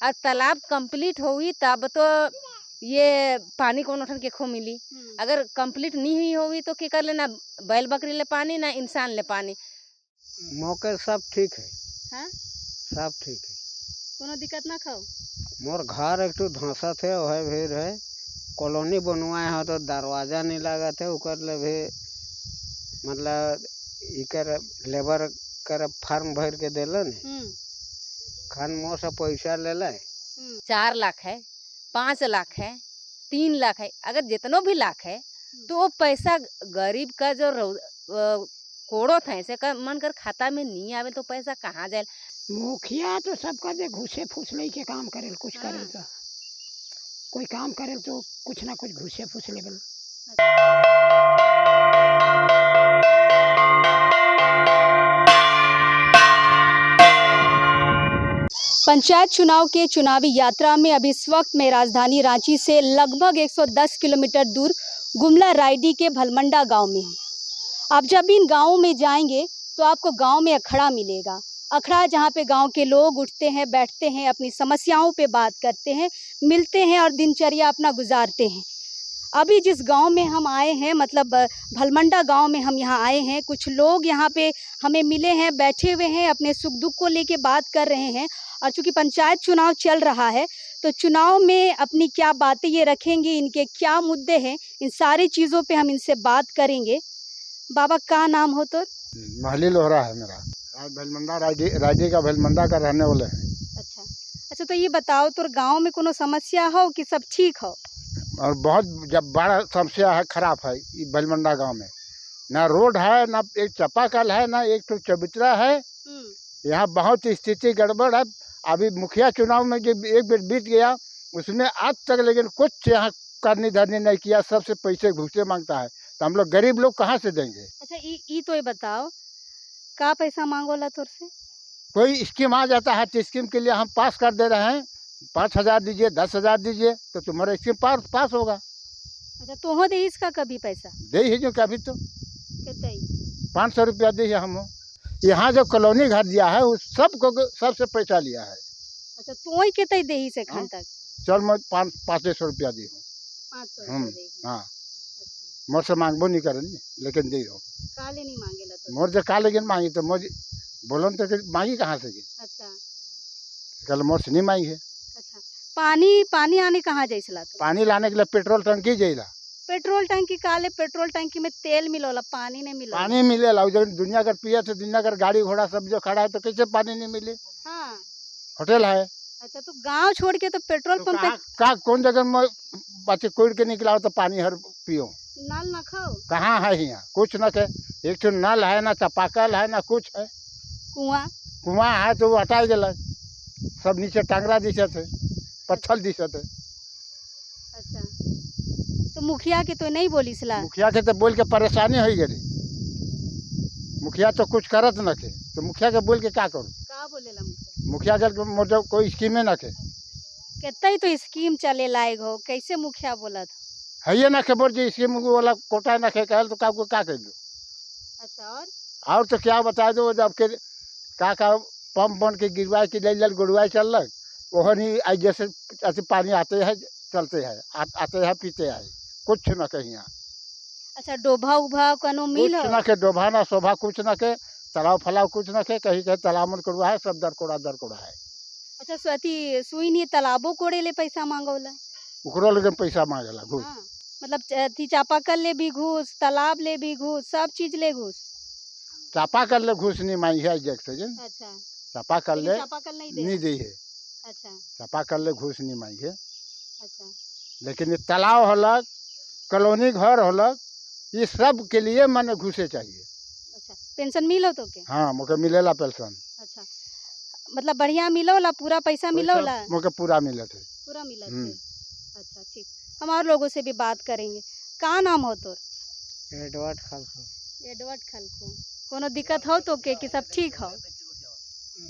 और तालाब कंप्लीट होगी तब तो ये पानी कौन उठन के खो मिली। अगर कंप्लीट नहीं हुई होगी तो क्या कर लेना, बैल बकरी ले पानी ना इंसान ले पानी। मौके सब ठीक है। हाँ सब ठीक है, कोनो दिक्कत ना खाओ। मोर घर एक तो धंसा थे वह भी रहे कॉलोनी बनवाए हैं तो दरवाजा नहीं लगा थे उकर ले भी मतलब इकर लेबर कर फार्म भर के दिलन खान मोर से पैसा ले ले 4 लाख है, 5 लाख है, 3 लाख है, अगर जितनो भी लाख है तो वो पैसा गरीब का जो कोड़ो था ऐसे का मन कर खाता में नहीं आवे तो पैसा कहाँ जाए। मुखिया तो सबका दे घुसे फुसले के काम करेल, कुछ करेल तो कोई काम करेल तो कुछ ना कुछ घुसे फुसले बल। पंचायत चुनाव के चुनावी यात्रा में अभी इस वक्त मैं राजधानी रांची से लगभग 110 किलोमीटर दूर गुमला रायडी के भलमंडा गांव में हूँ। आप जब इन गाँवों में जाएंगे तो आपको गांव में अखड़ा मिलेगा। अखड़ा जहां पे गांव के लोग उठते हैं, बैठते हैं, अपनी समस्याओं पे बात करते हैं, मिलते हैं और दिनचर्या अपना गुजारते हैं। अभी जिस गांव में हम आए हैं, मतलब भलमंडा गांव में हम यहाँ आए हैं, कुछ लोग यहाँ पे हमें मिले हैं, बैठे हुए हैं, अपने सुख दुख को लेके बात कर रहे हैं। और चूँकि पंचायत चुनाव चल रहा है तो चुनाव में अपनी क्या बातें ये रखेंगे, इनके क्या मुद्दे हैं, इन सारी चीज़ों पे हम इनसे बात करेंगे। बाबा का नाम हो तो? महली लोहरा है मेरा, भलमंडा रायडी का भलमंडा का रहने वाले हैं। अच्छा अच्छा, तो ये बताओ तो गांव में कोनो समस्या हो कि सब ठीक हो? और बहुत जब बड़ा समस्या है, खराब है ये भलमंडा गांव में। ना रोड है, ना एक चापाकल है, ना एक तो चबूतरा है। यहाँ बहुत स्थिति गड़बड़ है। अभी मुखिया चुनाव में जो एक बेर बीत गया उसमें आज तक लेकिन कुछ यहाँ करनी धरनी नहीं किया, सबसे पैसे घुसे मांगता है। तो हम लोग गरीब लोग कहाँ से देंगे? अच्छा तो ये बताओ का पैसा मांगोला तुर से? कोई स्कीम आ जाता है तो स्कीम के लिए हम पास कर दे रहे हैं, 5,000 दीजिए, 10,000 दीजिए तो तुम्हारा स्कीम पास होगा। अच्छा तो हो दे इसका कभी पैसा दे ही जो कभी तो कितने? 500 रुपया दी हम। यहाँ जो कॉलोनी घर दिया है उस सबको सबसे पैसा लिया है। अच्छा तो कितने दे से खान तक? चल मैं 500 रुपया दी हूँ। 500 हाँ मोर से मांगबो नहीं करें लेकिन दी हो। काले नहीं मांगेला तो? मोर जो का लेकिन मांगी तो मोर बोलन तो मांगी कहाँ से? अच्छा कल मोर से नहीं मांगी है। अच्छा पानी आने कहाँ जाइसला तो? पानी लाने के लिए पेट्रोल टंकी जाइला। पेट्रोल टंकी काले पेट्रोल टंकी में तेल मिलोला, पानी नहीं मिला? पानी मिलेला जब दुनिया का पिया तो दुनिया का गाड़ी घोड़ा सब जो खड़ा है तो कैसे पानी नहीं मिले? हाँ होटल है। अच्छा तो गांव छोड़ के तो पेट्रोल तो पंप पे का कौन जगह में बच्चे कोड़ के निकला हो तो पानी हर पियो? नल ना खाओ? कहाँ है यहाँ कुछ न के, एक तो नल है ना चापाकल है ना कुछ है। कुआं है तो वो हटाई गल, सब नीचे टांगरा दिशत है, पत्थर दिशत है। अच्छा तो मुखिया के तो नहीं बोली सलाह? मुखिया के तो बोल के परेशानी हो गई। मुखिया तो कुछ करत न के तो मुखिया के बोल के क्या करूँ? का बोलेला मुखिया के मोटे कोई स्कीमे न के। कितने तो स्कीम चले लायक हो, कैसे मुखिया बोला था? है ये ना के बोल जो स्कीम वाला कोटा न के कहल तो का कर दो। अच्छा और तो क्या बता दो, जब के का पंप बन के गिरवाए की ले गुड़वाई चल वह नहीं आज जैसे ऐसे पानी आते हैं चलते हैं, आते हैं पीते हैं, कुछ न के यहाँ। अच्छा डोभा उभा कनो मिल कुछ न के डोभा ना शोभा कुछ न के, तालाब फलाव कुछ न के, कहीं कहीं तालाब मन करवा है, सब दरकोड़ा है। अच्छा स्वती सुई नहीं तालाबो कोड़े ले पैसा मांगोला? उकरो लेकिन पैसा मांगेला घूस। हाँ, मतलब चापाकल ले भी घूस, तालाब ले भी घूस, सब चीज ले घूस? चापाकल ले घूस नहीं मांगी है जग से। अच्छा चापाकल ले चापाकल नहीं दी है। अच्छा चापाकल ले घूस नहीं मांगी है। अच्छा लेकिन ये तालाब होलक, कॉलोनी घर होलक, ये सब के लिए मैंने घुसे चाहिए। अच्छा पेंशन मिलो तो के? हाँ मुझे मिलेला पेंशन। अच्छा मतलब बढ़िया मिलोला, पूरा पैसा मिलोला? मुझे पूरा मिले थे। पूरा मिला थे? अच्छा ठीक, हम और लोगों से भी बात करेंगे। का नाम हो तोर? एडवर्ड खलखो। एडवर्ड खलखो। कोनो दिक्कत हो तो के कि सब ठीक हो?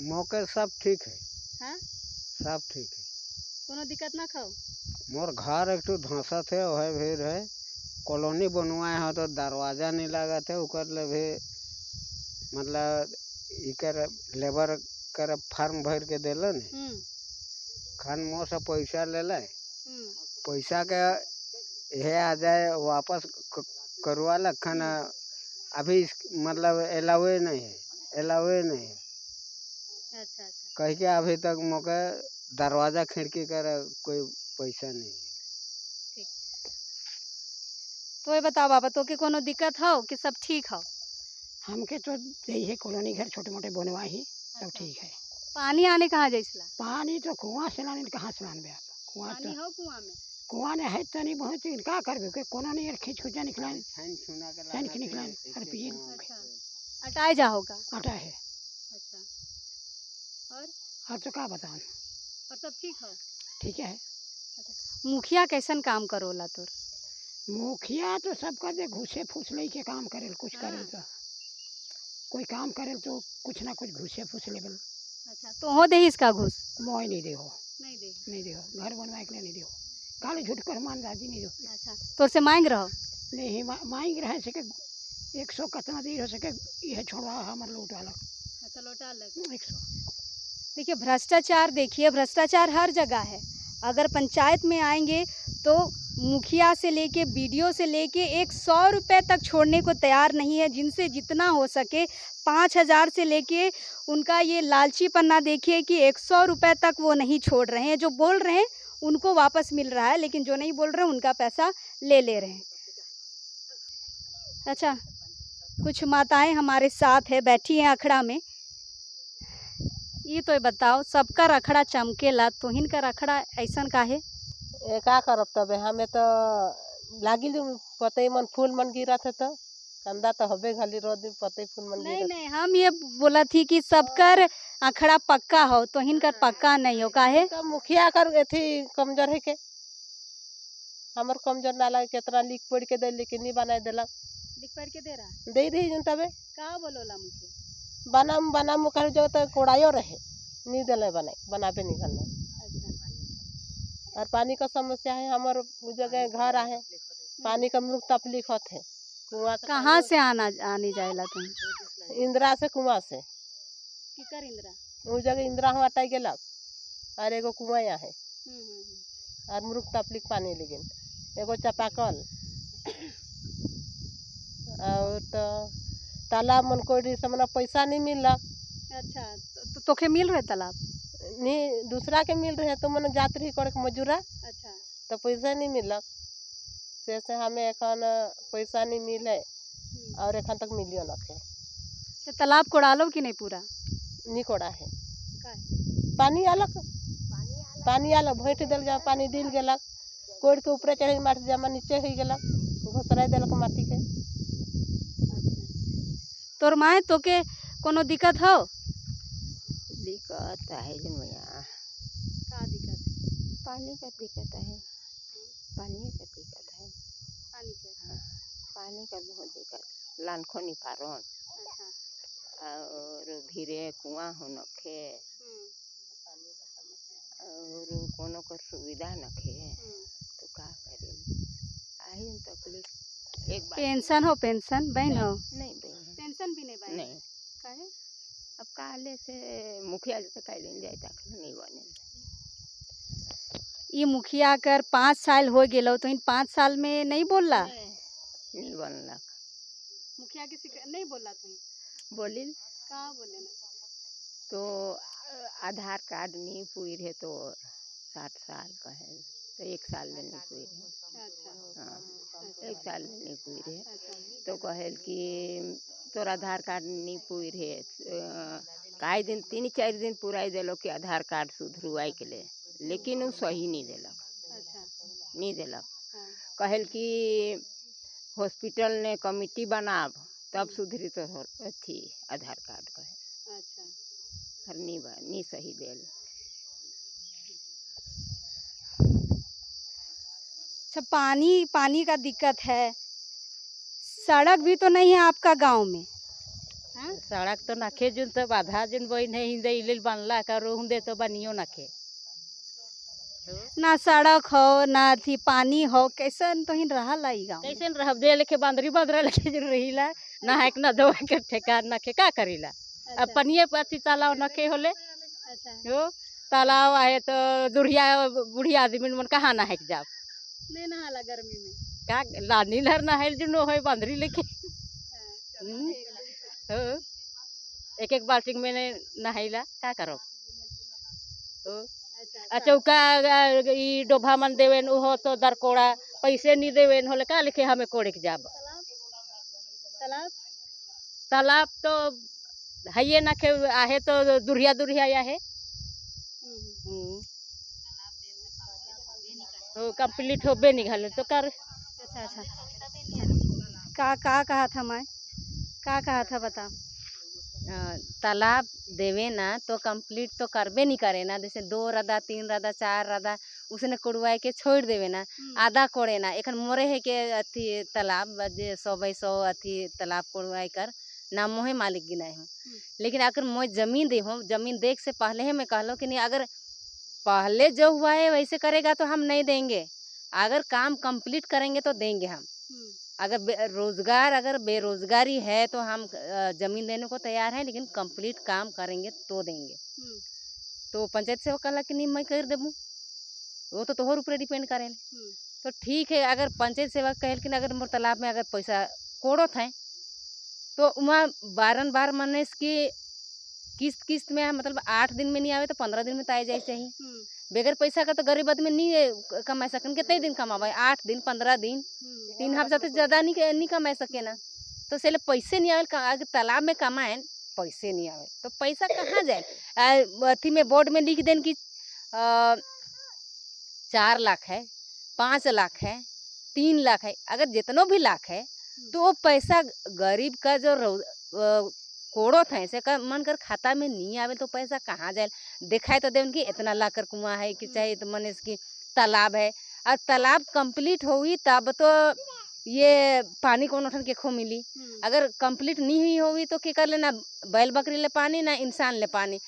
मौके सब ठीक है। हाँ सब ठीक है, कोनो दिक्कत ना खाओ? मोर घर एक तो धंसा थे वह भी रहे कॉलोनी बनवाए हैं तो दरवाजा नहीं लगा थे उकर ले भी मतलब इकर लेबर कर फार्म भर के दिलन खन मोह से पैसा ले ले, पैसा के यह आ जाए वापस करवा लखन अभी मतलब अलाउे नहीं है, अलाउे नहीं है। अच्छा अच्छा। कह के अभी तक मौके दरवाजा खिड़की कर कोई पैसा नहीं है। तो ये बताओ बाबा, तो के कोनो दिक्कत हो कि सब ठीक हो? हमके तो यही है कॉलोनी घर छोटे मोटे बनवा ही सब ठीक है। पानी आने कहाँ जैसला? पानी तो कुआं से लाने कहाँ से लान आप? कुआं तो हो कुआं में? कुआं ने है तनी बहुत का करबे के कोनो नहीं यार खींच खुचा निकलान छान छुना के छान के निकलान और पिए अच्छा, अटाए जा होगा। आटा है। अच्छा, और तो का बताऊं, और सब ठीक हो? ठीक है। मुखिया कैसन काम करोला तोर? मुखिया तो सब कर दे घुसे फूस ले के काम करेल, कुछ करेल तो कोई काम करेल तो कुछ ना कुछ घुसे फूस लेवल। अच्छा, तो हो दे इसका घूस? मोय नहीं दे हो, नहीं दे। घर बनवाए के लिए नहीं दे हो, काले झूठ कर मान राजी नहीं दो। अच्छा, तोर से मांग रहो? नहीं मांग रहे सके 100 कितना देर हो सके यह छोड़वा हमारे लौट वाला। अच्छा, लौटा लग 100। देखिए भ्रष्टाचार, देखिए भ्रष्टाचार हर जगह है। अगर पंचायत में आएंगे तो मुखिया से लेके बीडीओ से लेके 100 रुपये तक छोड़ने को तैयार नहीं है। जिनसे जितना हो सके 5000 से लेके उनका ये लालची पन्ना देखिए कि 100 रुपये तक वो नहीं छोड़ रहे हैं। जो बोल रहे हैं उनको वापस मिल रहा है, लेकिन जो नहीं बोल रहे हैं उनका पैसा ले रहे हैं। अच्छा, कुछ माताएं हमारे साथ है, बैठी हैं अखड़ा में। ये तो बताओ, सबका रखड़ा चमकेला तो हिनका रखड़ा ऐसा का है? का करब तब हमें तो लागिल पते मन फूल मन गिरत है तो कंदा तो हबे खाली रोज दिन पते फूल मन नहीं गिरत। नहीं, हम ये बोला थी कि सबकर अखड़ा पक्का हो तो हिनकर पक्का नहीं हो, काहे? तो मुखिया कर एथी कमजोर है के हमर कमजोर ना लगे, कितना लिख पढ़ के दे लेकिन नहीं बनाए देलक। लिख पढ़ के दे रहा दे रही जन तबे का बोलोला मुखिया? बनाम कर जो तो कोड़ायो रहे नहीं दिले बनाबे नहीं करने। और पानी का समस्या है, हमारे जगह घर है, पानी का मुख्य तकलीफ होते है। कुआं कहाँ से आने जाएला तुम? इंदिरा से कुआं से किकर इंदिरा? वो जगह इंदिरा हुआ हटाई गेलक और एगो कुआं है और मुरुख तकलीफ पानी लेकिन एगो चापाकल और तो तालाब मन कोई से मना पैसा नहीं मिलक। अच्छा, तो तोखे मिल रहे तालाब? नहीं, दूसरा के मिल रहे तो मन जात रही कर मजूरा। अच्छा, तो पैसा नहीं मिलक से हमें एखन पैसा नहीं मिले और एखन तक मिलियो न खे। तो तालाब कोड़ालो कि नहीं पूरा? नहीं कोड़ा है, काहे? पानी आलक भैंट दिल जा पानी दिल गेलक, कोड़ के ऊपर चढ़े माटी जमा नीचे हो गेलक, घोसरा दिलक माटी के। तोर माए तोके कोनो दिक्कत हो? दिक्कत है जन भैया, का दिक्कत? पानी का दिक्कत है, पानी का दिक्कत है, पानी का? पानी का बहुत दिक्कत, लानखो नहीं पारोन अच्छा, और धीरे कुआं हो नखे और कोनो को सुविधा नखे, तो का करें? आई तकलीफ। एक बार पेंशन हो? पेंशन बहन हो? नहीं बहन, पेंशन भी नहीं बहन? नहीं। काहे? अब काले से मुखिया जैसे कह दिन जाए तक नहीं बने। ये मुखिया कर 5 साल हो गेलो तो इन 5 साल में नहीं बोलला? नहीं बनलक। मुखिया किसी नहीं बोलला तुम? बोलिल का बोले ना? तो आधार कार्ड नहीं पूरी है तो 60 साल का है तो 1 साल में नहीं पूरी है। अच्छा, हाँ, 1 साल में नहीं पूरी है अच्छा, तो कहल कि तोर आधार कार्ड नहीं पूरी है। काई दिन 3-4 दिन पुराई दिलो कि आधार कार्ड सुधरुआई के लिए, लेकिन वो सही नहीं दिलक, अच्छा, नहीं दिलक। हाँ, कहल कि हॉस्पिटल ने कमिटी बनाब तब सुधरी तो अथी आधार कार्ड कहे। अच्छा, हर नहीं सही दिल। अच्छा, पानी का दिक्कत है। सड़क भी तो नहीं है आपका गांव में? हाँ? सड़क तो नखे जुन तो आधा जुन बोई नहीं दे इलिल बनला करो हुंदे तो बनियो नखे। ना सड़क हो ना थी पानी हो, कैसन तो ही रहा लाई गाँव? कैसे रह दे लेके बांदरी बांदरा लेके जो रहीला ना है ना दवा के ठेका नखे का करीला। अब पनिए पति तालाब नखे होले अच्छा, हो तालाब आहे तो दुरिया बुढ़िया आदमी मन कहाँ नहाए के जाब नहीं नहाला गर्मी में। का लानी लहर नहाइल जो नो है बंदरी लेके हो एक एक बाल्टी में नहाइला का करो हो आ चौका ई डोभा मन देवेन उहो तो दरकोड़ा पैसे नहीं देवेन होले का लिखे हमें कोड़े के जाब तालाब तालाब तो है ये ना के आहे तो दुरिया दुरिया आहे हो कंप्लीट होबे निकल तो कर अच्छा अच्छा का कहा था मैं का कहा था बता। तालाब देवे ना तो कंप्लीट तो करबे नहीं करे ना, जैसे 2 रदा 3 रदा 4 रदा उसने कोड़वाए के छोड़ देवे ना, आधा कोड़े ना एक मोरे है के अथी तालाब जे 100 अथी तालाब कोड़वाए कर ना मोहे मालिक गिनाए हूँ। लेकिन अगर मोह जमीन दे हूँ, जमीन देख से पहले ही मैं कहलो कि नहीं अगर पहले जो हुआ है वैसे करेगा तो हम नहीं देंगे, अगर काम कंप्लीट करेंगे तो देंगे हम। अगर रोजगार अगर बेरोजगारी है तो हम जमीन देने को तैयार हैं, लेकिन कंप्लीट काम करेंगे तो देंगे। तो पंचायत सेवक कहला कि नहीं मैं कर देबू, वो तो तोहर ऊपर डिपेंड करें। तो ठीक है, अगर पंचायत सेवक कहल कि अगर मोर तालाब में अगर पैसा कोड़त है तो वहाँ बारंबार मने की किस्त में मतलब 8 दिन में नहीं आवे तो 15 दिन में तो आ जाए चाहिए। बगैर पैसा का तो गरीब आदमी नहीं कमा सकन, कितने दिन कमावे 8 दिन 15 दिन 3 हफ्ता से ज़्यादा नहीं कमा सके ना। तो इसलिए पैसे नहीं आवे, अगर तालाब में कमाएं पैसे नहीं आवे तो पैसा कहाँ जाए। अथी में बोर्ड में लिख दें कि 4 लाख है 5 लाख है 3 लाख है, अगर जितनो भी लाख है तो वो पैसा गरीब का जो कोड़ो था ऐसे का मन कर खाता में नहीं आवे तो पैसा कहाँ जाए। दिखाए तो दे उनकी इतना ला कर कुआं है कि चाहे तो मन इसकी तालाब है, और तालाब कंप्लीट होगी तब तो ये पानी कौन उठन के खो मिली। अगर कंप्लीट नहीं हुई होगी तो क्या कर लेना, बैल बकरी ले पानी ना इंसान ले पानी,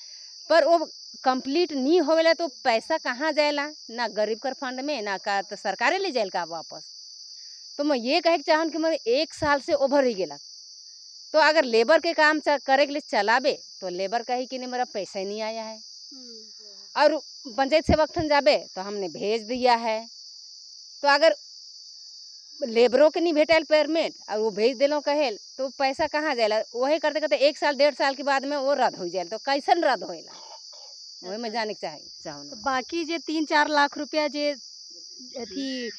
पर वो कंप्लीट नहीं होवेला तो पैसा कहाँ जाएला, ना गरीब कर फंड में ना का तो सरकारे ले जाएल का वापस। तो मैं ये कहे चाहूँ कि मैं 1 साल से ओवर ही गेला, तो अगर लेबर के काम करे के लिए चलाबे तो लेबर कही कि नहीं मेरा पैसा ही नहीं आया है, और पंचायत सेवक ठन जाबे तो हमने भेज दिया है। तो अगर लेबरों के नहीं भेटल पेमेंट और वो भेज दिलो कहेल तो पैसा कहाँ जाएला। वही करते करते 1 साल 1.5 साल के बाद में वो रद्द हो जाए तो कैसन रद्द होएला, वही मैं जाने के चाहूँ। तो बाकी जे 3-4 लाख रुपया जे अथी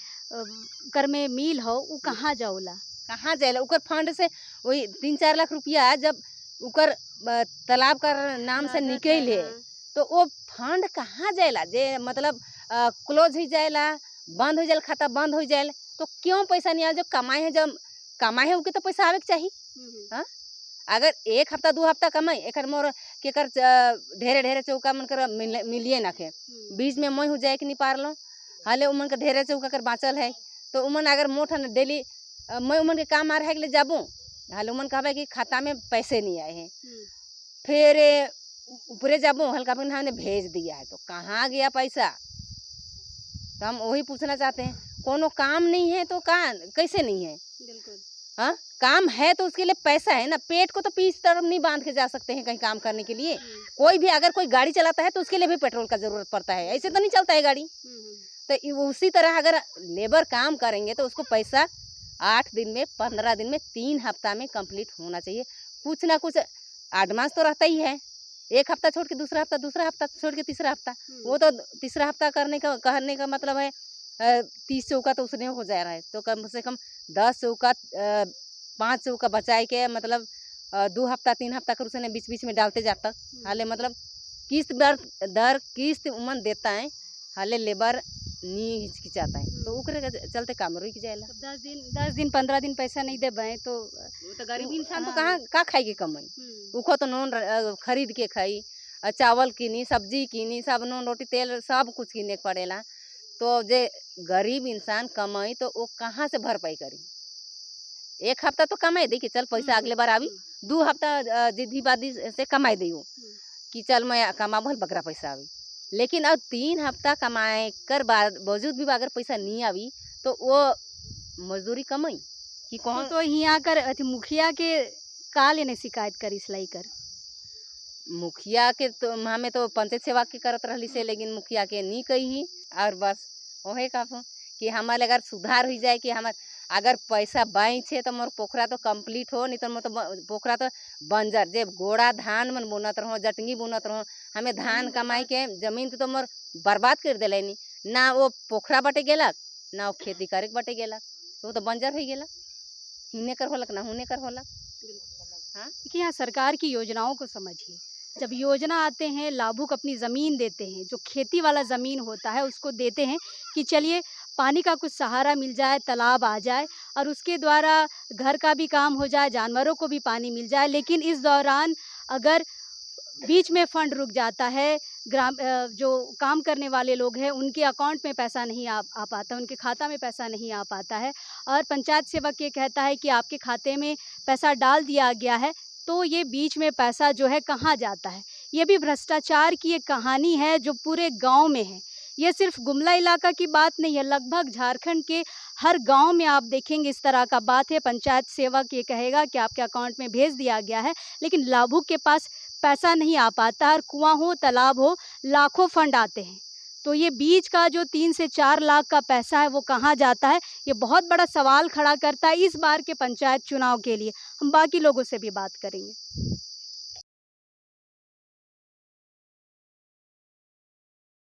कर में मिल हो वो कहाँ जाओला, कहाँ जाएला उकर फंड से। वही 3-4 लाख रुपया जब उकर तालाब का नाम से निकल है तो वो फंड कहाँ जाएला, जे मतलब क्लोज हो जाएला, बंद हो जाए, खाता बंद हो जाए तो क्यों पैसा नहीं आए। जो कमाए हैं, जब कमाए हैं उनके तो पैसा आवे के चाहिए। हाँ, अगर 1 हफ्ता 2 हफ्ता कमाई एक मोर के कर ढेरे चौका मन कर मिलिए ना के बीच में मैं हो जाए कि नहीं पार लो, हाले उमन का ढेरे चौका कर बाँचल है तो उमन अगर मोठन डेली मैं उमन के काम आ रहा है के लिए जाबू, हाले उमन कहबे कि खाता में पैसे नहीं आए हैं, फिर ऊपरे जाबू हल्का फिर हमने भेज दिया है तो कहाँ गया पैसा। तो हम वही पूछना चाहते हैं, कोनो काम नहीं है तो कहाँ कैसे नहीं है। बिल्कुल हाँ, काम है तो उसके लिए पैसा है ना, पेट को तो पीछ तरफ नहीं बांध के जा सकते हैं कहीं काम करने के लिए। कोई भी अगर कोई गाड़ी चलाता है तो उसके लिए भी पेट्रोल का जरूरत पड़ता है, ऐसे तो नहीं चलता है गाड़ी। तो उसी तरह अगर लेबर काम करेंगे तो उसको पैसा 8 दिन में 15 दिन में 3 हफ्ता में कंप्लीट होना चाहिए। कुछ ना कुछ एडवांस तो रहता ही है, 1 हफ्ता छोड़ के दूसरा हफ्ता छोड़ के तीसरा हफ्ता, वो तो तीसरा हफ्ता कहने का मतलब है 30 चौका तो उसने हो जा रहा है, तो कम से कम 10 चौका 5 चौका बचाए के मतलब 2 हफ्ता 3 हफ्ता कर उसने बीच बीच में डालते जाता। हाले मतलब किस्त दर किस्त उमन देता है, हाले लेबर नहीं हिचकिचाता है तो उकरे चलते काम रुक जाएला। 10 दिन 15 दिन पैसा नहीं दे पाए तो गरीब इंसान तो कहाँ खाएगी कमाई। उको तो नून खरीद के खाई, चावल किनी, सब्जी किनी, सब नून रोटी तेल सब कुछ किने के पड़ेला। तो जे गरीब इंसान कमाई तो वो कहाँ से भरपाई करी। 1 हफ्ता तो कमाई दी कि चल पैसा अगले बार आवी, 2 हफ्ता जिद्दी बादी से कमाई दी कि चल मैं कमा भल बकरा पैसा आवी। लेकिन अब 3 हफ्ता कमाए कर बावजूद भी अगर पैसा नहीं आवी तो वो मजदूरी कमाई कि कौन। तो यहाँ कर मुखिया के का लेने शिकायत करी सिलाई कर मुखिया के तो हमें तो पंचायत सेवा के करत रहली से, लेकिन मुखिया के नहीं कही। और बस वही कहूँ कि हमारे अगर सुधार हो जाए कि हमार अगर पैसा बाई छे तो मोर पोखरा तो कंप्लीट हो, नहीं तो मोर तो पोखरा तो बंजर जे गोड़ा धान मन बुनत रहो, जटंगी बुनत रहो, हमें धान कमाई के जमीन तो मोर बर्बाद कर दिले नी, ना वो पोखरा बटे गेलक ना वो खेती करे बटे गेलक, तो बंजर हो गेलक, हिने कर होलक ना हुने कर होलक। हाँ देखिए, यहाँ सरकार की योजनाओं को समझिए। जब योजना आते हैं, लाभुक अपनी ज़मीन देते हैं, जो खेती वाला ज़मीन होता है उसको देते हैं कि चलिए पानी का कुछ सहारा मिल जाए, तालाब आ जाए और उसके द्वारा घर का भी काम हो जाए, जानवरों को भी पानी मिल जाए। लेकिन इस दौरान अगर बीच में फंड रुक जाता है, जो काम करने वाले लोग हैं उनके अकाउंट में पैसा नहीं आ पाता, उनके खाता में पैसा नहीं आ पाता है और पंचायत सेवक ये कहता है कि आपके खाते में पैसा डाल दिया गया है, तो ये बीच में पैसा जो है कहाँ जाता है। ये भी भ्रष्टाचार की एक कहानी है जो पूरे गांव में है। ये सिर्फ गुमला इलाका की बात नहीं है, लगभग झारखंड के हर गांव में आप देखेंगे इस तरह का बात है। पंचायत सेवक ये कहेगा कि आपके अकाउंट में भेज दिया गया है, लेकिन लाभुक के पास पैसा नहीं आ पाता। और कुआं हो, तालाब हो, लाखों फंड आते हैं, तो ये बीच का जो 3 से 4 लाख का पैसा है वो कहाँ जाता है, ये बहुत बड़ा सवाल खड़ा करता है इस बार के पंचायत चुनाव के लिए। हम बाकी लोगों से भी बात करेंगे।